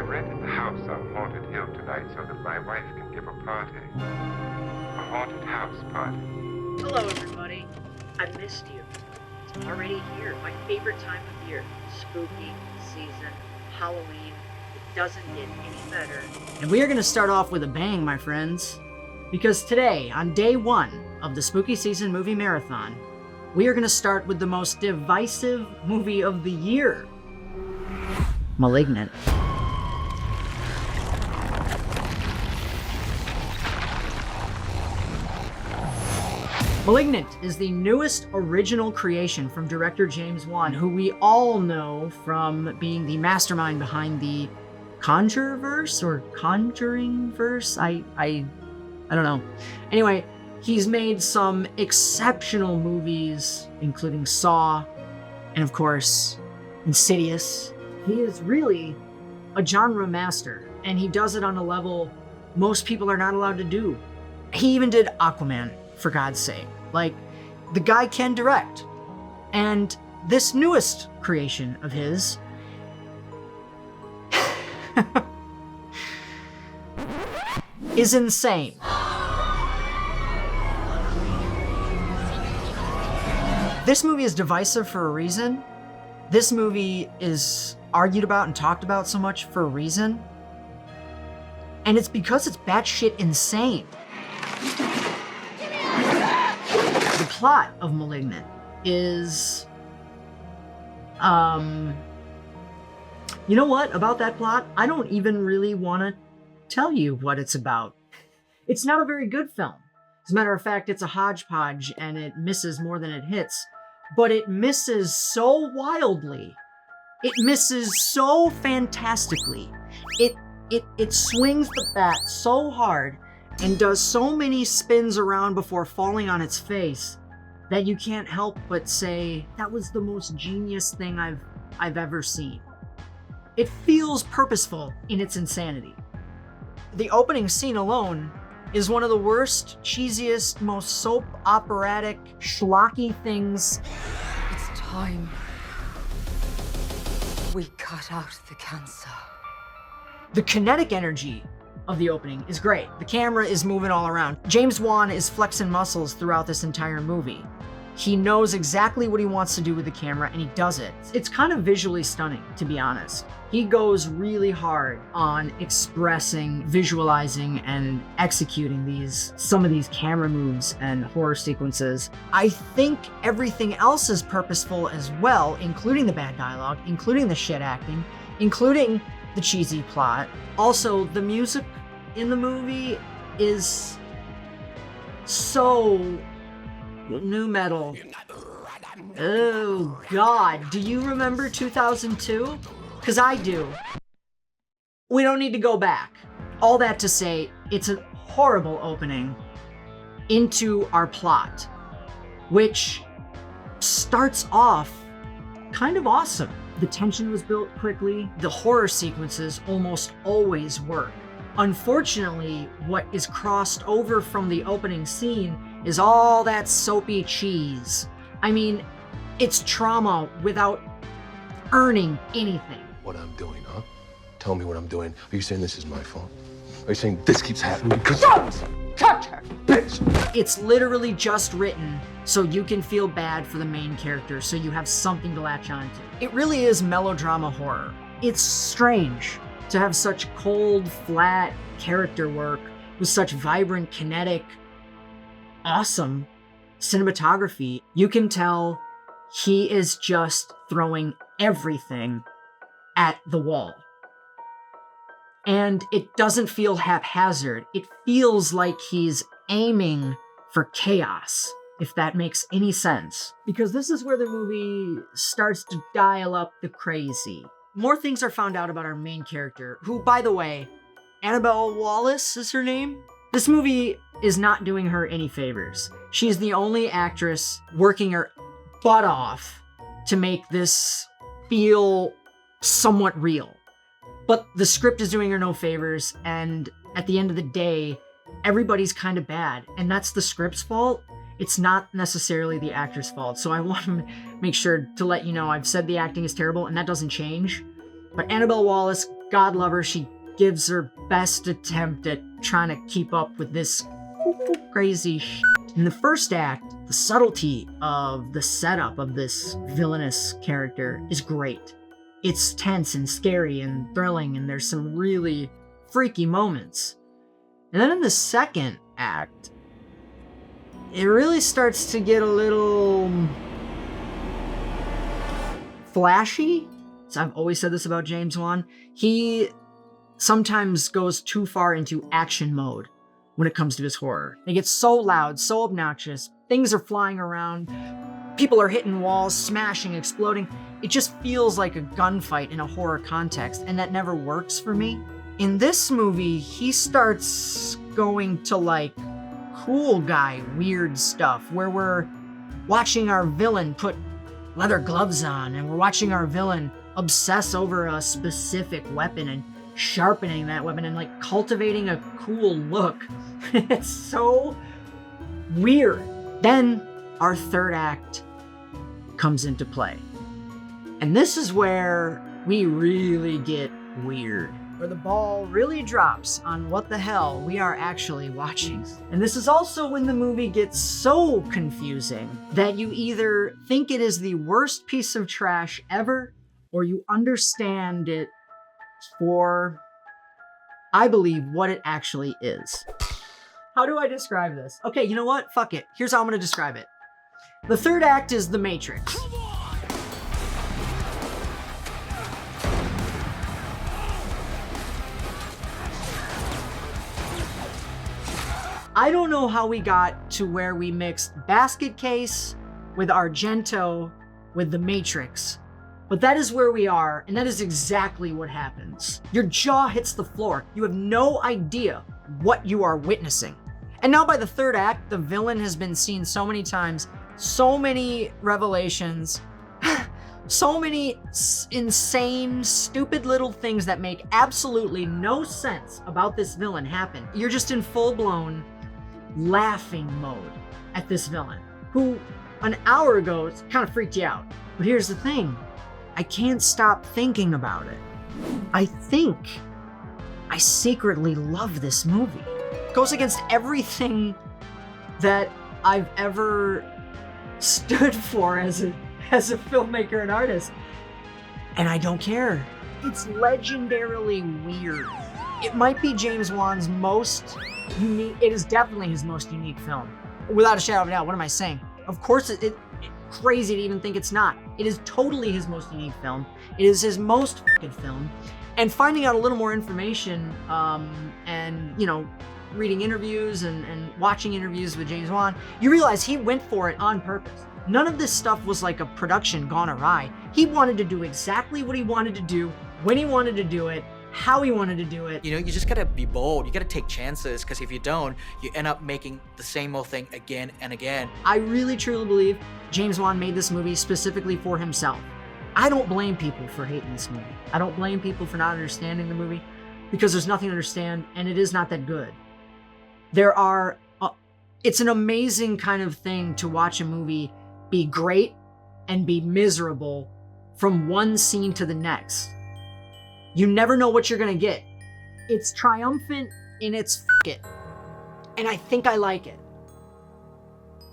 rented the house on Haunted Hill tonight so that my wife can give a party. A haunted house party. Hello, everybody. I missed you. It's already here. My favorite time of year. Spooky season, Halloween. It doesn't get any better. And we are going to start off with a bang, my friends. Because today, on day one of the Spooky Season Movie Marathon, we are going to start with the most divisive movie of the year. Malignant. Malignant is the newest original creation from director James Wan, who we all know from being the mastermind behind the Conjureverse or Conjuringverse. I don't know. Anyway, he's made some exceptional movies, including Saw, and of course, Insidious. He is really a genre master, and he does it on a level most people are not allowed to do. He even did Aquaman, for God's sake. Like, the guy can direct. And this newest creation of his is insane. This movie is divisive for a reason. This movie is argued about and talked about so much for a reason. And it's because it's batshit insane. The plot of Malignant is... You know what? About that plot, I don't even really want to tell you what it's about. It's not a very good film. As a matter of fact, it's a hodgepodge and it misses more than it hits. But it misses so wildly. It misses so fantastically. It swings the bat so hard and does so many spins around before falling on its face that you can't help but say, that was the most genius thing I've ever seen. It feels purposeful in its insanity. The opening scene alone is one of the worst, cheesiest, most soap operatic, schlocky things. It's time. We cut out the cancer. The kinetic energy of the opening is great. The camera is moving all around. James Wan is flexing muscles throughout this entire movie. He knows exactly what he wants to do with the camera, and he does it. It's kind of visually stunning, to be honest. He goes really hard on expressing, visualizing, and executing some of these camera moves and horror sequences. I think everything else is purposeful as well, including the bad dialogue, including the shit acting, including the cheesy plot. Also, the music in the movie is so new metal. Oh God, do you remember 2002? Because I do. We don't need to go back. All that to say, it's a horrible opening into our plot, which starts off kind of awesome. The tension was built quickly. The horror sequences almost always work. Unfortunately, what is crossed over from the opening scene is all that soapy cheese. I mean, it's trauma without earning anything. What I'm doing, huh? Tell me what I'm doing. Are you saying this is my fault? Are you saying this keeps happening because... Don't touch her, bitch! It's literally just written so you can feel bad for the main character, so you have something to latch on to. It really is melodrama horror. It's strange to have such cold, flat character work with such vibrant, kinetic, awesome cinematography. You can tell he is just throwing everything at the wall. And it doesn't feel haphazard. It feels like he's aiming for chaos, if that makes any sense. Because this is where the movie starts to dial up the crazy. More things are found out about our main character, who, by the way, Annabelle Wallis is her name? This movie is not doing her any favors. She's the only actress working her butt off to make this feel somewhat real. But the script is doing her no favors, and at the end of the day, everybody's kind of bad, and that's the script's fault. It's not necessarily the actor's fault. So I want to make sure to let you know I've said the acting is terrible, and that doesn't change. But Annabelle Wallis God love her, she gives her best attempt at trying to keep up with this crazy shit. In the first act, the subtlety of the setup of this villainous character is great. It's tense and scary and thrilling, and there's some really freaky moments. And then in the second act, it really starts to get a little flashy. So I've always said this about James Wan. He sometimes goes too far into action mode when it comes to his horror. It gets so loud, so obnoxious, things are flying around, people are hitting walls, smashing, exploding. It just feels like a gunfight in a horror context, and that never works for me. In this movie, he starts going to like cool guy weird stuff, where we're watching our villain put leather gloves on, and we're watching our villain obsess over a specific weapon and sharpening that weapon and like cultivating a cool look. It's so weird. Then our third act comes into play. And this is where we really get weird, where the ball really drops on what the hell we are actually watching. And this is also when the movie gets so confusing that you either think it is the worst piece of trash ever, or you understand it for, I believe, what it actually is. How do I describe this? Okay, you know what? Fuck it. Here's how I'm gonna describe it. The third act is The Matrix. I don't know how we got to where we mixed Basket Case with Argento with The Matrix, but that is where we are, and that is exactly what happens. Your jaw hits the floor. You have no idea what you are witnessing. And now by the third act, the villain has been seen so many times, so many revelations, so many insane, stupid little things that make absolutely no sense about this villain happen. You're just in full-blown laughing mode at this villain, who an hour ago kind of freaked you out. But here's the thing, I can't stop thinking about it. I think I secretly love this movie. It goes against everything that I've ever stood for as a filmmaker and artist. And I don't care. It's legendarily weird. It might be James Wan's most unique, it is definitely his most unique film. Without a shadow of a doubt, what am I saying? Of course, it's crazy to even think it's not. It is totally his most unique film. It is his most fucking film. And finding out a little more information, and, you know, reading interviews and watching interviews with James Wan, you realize he went for it on purpose. None of this stuff was like a production gone awry. He wanted to do exactly what he wanted to do, when he wanted to do it, how he wanted to do it. You know, you just gotta be bold. You gotta take chances, because if you don't, you end up making the same old thing again and again. I really truly believe James Wan made this movie specifically for himself. I don't blame people for hating this movie. I don't blame people for not understanding the movie, because there's nothing to understand, and it is not that good. It's an amazing kind of thing to watch a movie be great and be miserable from one scene to the next. You never know what you're gonna get. It's triumphant in its f it. And I think I like it.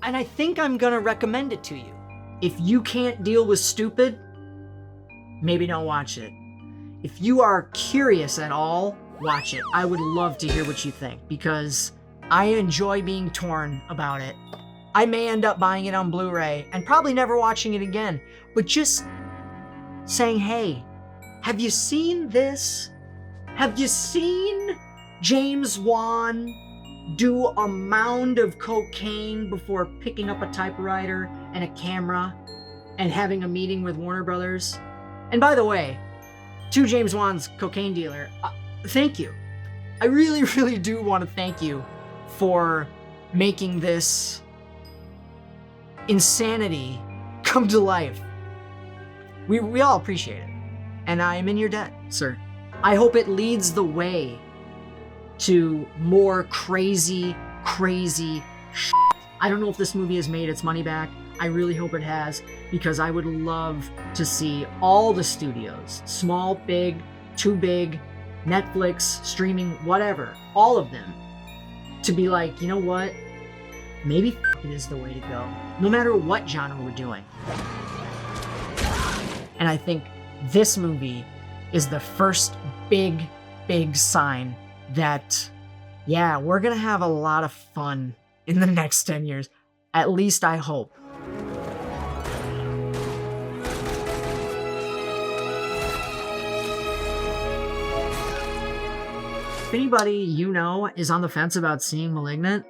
And I think I'm gonna recommend it to you. If you can't deal with stupid, maybe don't watch it. If you are curious at all, watch it. I would love to hear what you think, because I enjoy being torn about it. I may end up buying it on Blu-ray and probably never watching it again, but just saying, hey, have you seen this? Have you seen James Wan do a mound of cocaine before picking up a typewriter and a camera and having a meeting with Warner Brothers? And by the way, to James Wan's cocaine dealer, thank you. I really, really do want to thank you for making this insanity come to life. We all appreciate it. And I am in your debt, sir. I hope it leads the way to more crazy shit. I don't know if this movie has made its money back. I really hope it has, because I would love to see all the studios, small, big, too big, Netflix, streaming, whatever, all of them, to be like, you know what? Maybe it is the way to go, no matter what genre we're doing. And I think this movie is the first big sign that, yeah, we're gonna have a lot of fun in the next 10 years. At least I hope. If anybody you know is on the fence about seeing Malignant,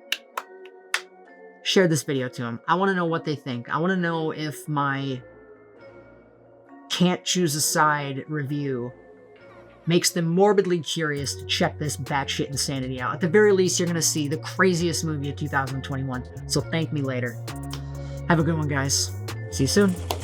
share this video to them. I want to know what they think. I want to know if my can't choose a side review makes them morbidly curious to check this batshit insanity out. At the very least, you're going to see the craziest movie of 2021. So thank me later. Have a good one, guys. See you soon.